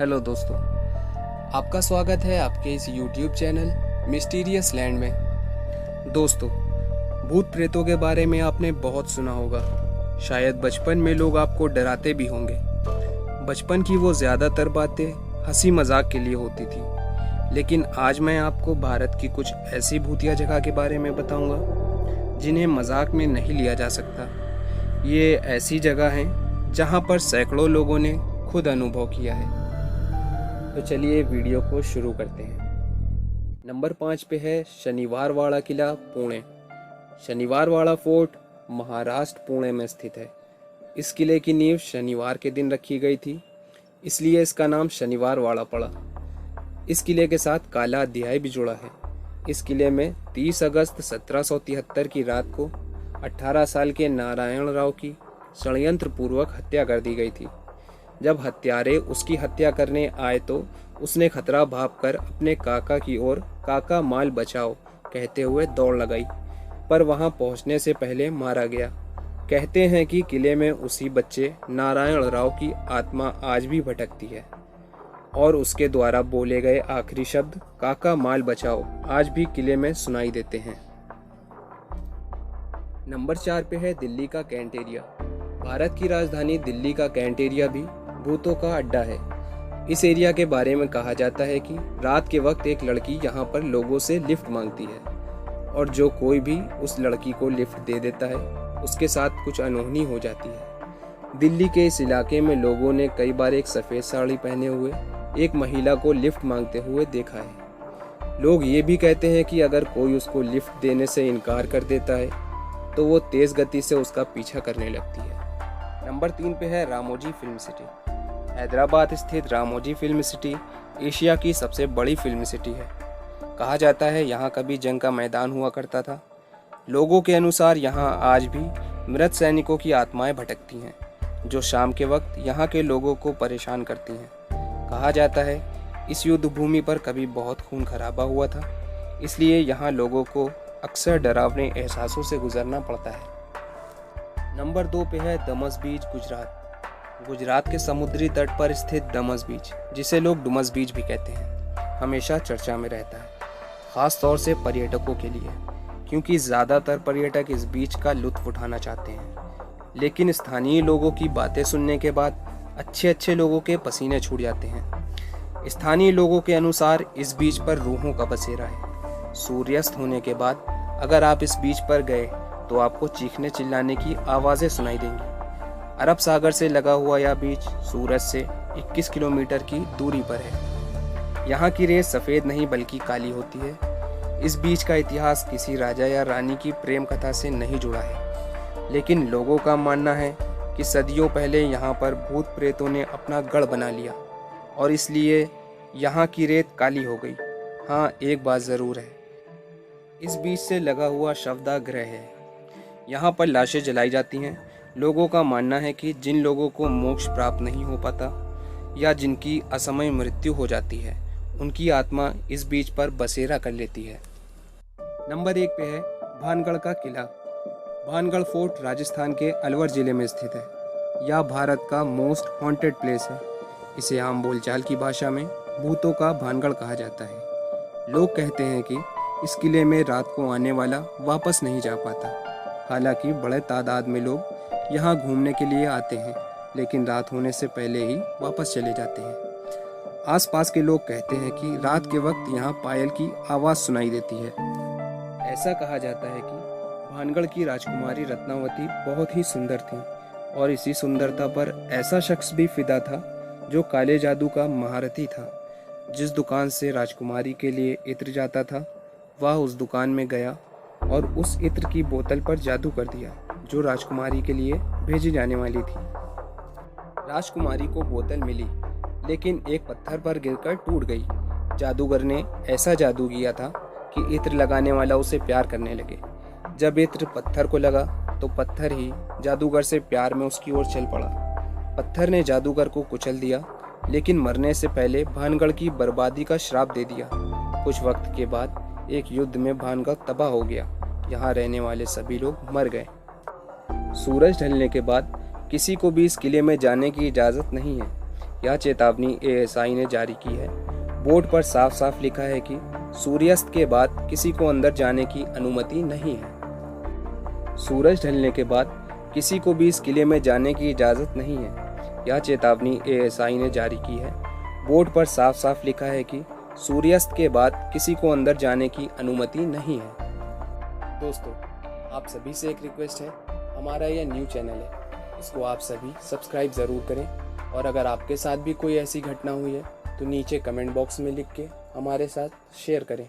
Hello दोस्तों, आपका स्वागत है आपके इस YouTube चैनल मिस्टीरियस लैंड में। दोस्तों, भूत प्रेतों के बारे में आपने बहुत सुना होगा। शायद बचपन में लोग आपको डराते भी होंगे। बचपन की वो ज़्यादातर बातें हंसी मजाक के लिए होती थी, लेकिन आज मैं आपको भारत की कुछ ऐसी भूतिया जगह के बारे में बताऊंगा जिन्हें मजाक में नहीं लिया जा सकता। ये ऐसी जगह हैं जहां पर सैकड़ों लोगों ने खुद अनुभव किया है। तो चलिए वीडियो को शुरू करते हैं। नंबर 5 पे है शनिवारवाड़ा किला, पुणे। शनिवारवाड़ा फोर्ट महाराष्ट्र, पुणे में स्थित है। इस किले की नींव शनिवार के दिन रखी गई थी, इसलिए इसका नाम शनिवारवाड़ा पड़ा। इस किले के साथ काला अध्याय भी जुड़ा है। इस किले में 30 अगस्त 1773 की रात को 18 साल के नारायण राव की षड्यंत्र पूर्वक हत्या कर दी गई थी। जब हत्यारे उसकी हत्या करने आए तो उसने खतरा भांपकर अपने काका की ओर काका माल बचाओ कहते हुए दौड़ लगाई, पर वहां पहुंचने से पहले मारा गया। कहते हैं कि किले में उसी बच्चे नारायण राव की आत्मा आज भी भटकती है और उसके द्वारा बोले गए आखिरी शब्द काका माल बचाओ आज भी किले में सुनाई देते हैं। नंबर 4 पे है दिल्ली का कैंट एरिया। भारत की राजधानी दिल्ली का कैंट एरिया भी भूतों का अड्डा है। इस एरिया के बारे में कहा जाता है कि रात के वक्त एक लड़की यहाँ पर लोगों से लिफ्ट मांगती है और जो कोई भी उस लड़की को लिफ्ट दे देता है उसके साथ कुछ अनहोनी हो जाती है। दिल्ली के इस इलाके में लोगों ने कई बार एक सफ़ेद साड़ी पहने हुए एक महिला को लिफ्ट मांगते हुए देखा है। लोग ये भी कहते हैं कि अगर कोई उसको लिफ्ट देने से इनकार कर देता है तो वो तेज़ गति से उसका पीछा करने लगती है। नंबर 3 पे है रामोजी फिल्म सिटी। हैदराबाद स्थित रामोजी फिल्म सिटी एशिया की सबसे बड़ी फिल्म सिटी है। कहा जाता है यहाँ कभी जंग का मैदान हुआ करता था। लोगों के अनुसार यहाँ आज भी मृत सैनिकों की आत्माएं भटकती हैं, जो शाम के वक्त यहाँ के लोगों को परेशान करती हैं। कहा जाता है इस युद्ध भूमि पर कभी बहुत खून खराबा हुआ था, इसलिए यहाँ लोगों को अक्सर डरावने एहसासों से गुजरना पड़ता है। नंबर 2 पे है डमस बीच, गुजरात। गुजरात के समुद्री तट पर स्थित डमस बीच, जिसे लोग डुमस बीच भी कहते हैं, हमेशा चर्चा में रहता है, खास तौर से पर्यटकों के लिए, क्योंकि ज़्यादातर पर्यटक इस बीच का लुत्फ उठाना चाहते हैं। लेकिन स्थानीय लोगों की बातें सुनने के बाद अच्छे लोगों के पसीने छूट जाते हैं। स्थानीय लोगों के अनुसार इस बीच पर रूहों का बसेरा है। सूर्यास्त होने के बाद अगर आप इस बीच पर गए तो आपको चीखने चिल्लाने की आवाज़ें सुनाई देंगी। अरब सागर से लगा हुआ यह बीच सूरज से 21 किलोमीटर की दूरी पर है। यहाँ की रेत सफ़ेद नहीं बल्कि काली होती है। इस बीच का इतिहास किसी राजा या रानी की प्रेम कथा से नहीं जुड़ा है, लेकिन लोगों का मानना है कि सदियों पहले यहाँ पर भूत प्रेतों ने अपना गढ़ बना लिया और इसलिए यहाँ की रेत काली हो गई। हाँ, एक बात ज़रूर है, इस बीच से लगा हुआ शवदाह है। यहाँ पर लाशें जलाई जाती हैं। लोगों का मानना है कि जिन लोगों को मोक्ष प्राप्त नहीं हो पाता या जिनकी असमय मृत्यु हो जाती है, उनकी आत्मा इस बीच पर बसेरा कर लेती है। नंबर 1 पे है भानगढ़ का किला। भानगढ़ फोर्ट राजस्थान के अलवर जिले में स्थित है। यह भारत का मोस्ट हॉन्टेड प्लेस है। इसे आम बोलचाल की भाषा में भूतों का भानगढ़ कहा जाता है। लोग कहते हैं कि इस किले में रात को आने वाला वापस नहीं जा पाता। हालांकि बड़े तादाद में लोग यहाँ घूमने के लिए आते हैं, लेकिन रात होने से पहले ही वापस चले जाते हैं। आसपास के लोग कहते हैं कि रात के वक्त यहाँ पायल की आवाज़ सुनाई देती है। ऐसा कहा जाता है कि भानगढ़ की राजकुमारी रत्नावती बहुत ही सुंदर थी और इसी सुंदरता पर ऐसा शख्स भी फिदा था जो काले जादू का महारथी था। जिस दुकान से राजकुमारी के लिए इत्र जाता था, वह उस दुकान में गया और उस इत्र की बोतल पर जादू कर दिया जो राजकुमारी के लिए भेजी जाने वाली थी। राजकुमारी को बोतल मिली, लेकिन एक पत्थर पर गिरकर टूट गई। जादूगर ने ऐसा जादू किया था कि इत्र लगाने वाला उसे प्यार करने लगे। जब इत्र पत्थर को लगा तो पत्थर ही जादूगर से प्यार में उसकी ओर चल पड़ा। पत्थर ने जादूगर को कुचल दिया, लेकिन मरने से पहले भानगढ़ की बर्बादी का श्राप दे दिया। कुछ वक्त के बाद एक युद्ध में भानगढ़ तबाह हो गया। यहाँ रहने वाले सभी लोग मर गए। सूरज ढलने के बाद किसी को भी इस किले में जाने की इजाज़त नहीं है। यह चेतावनी एएसआई ने जारी की है। बोर्ड पर साफ साफ लिखा है कि सूर्यास्त के बाद किसी को अंदर जाने की अनुमति नहीं है। सूरज ढलने के बाद किसी को भी इस किले में जाने की इजाज़त नहीं है। यह चेतावनी एएसआई ने जारी की है। बोर्ड पर साफ साफ लिखा है कि सूर्यास्त के बाद किसी को अंदर जाने की अनुमति नहीं है। दोस्तों, आप सभी से एक रिक्वेस्ट है, हमारा यह न्यू चैनल है, इसको आप सभी सब्सक्राइब ज़रूर करें और अगर आपके साथ भी कोई ऐसी घटना हुई है तो नीचे कमेंट बॉक्स में लिख के हमारे साथ शेयर करें।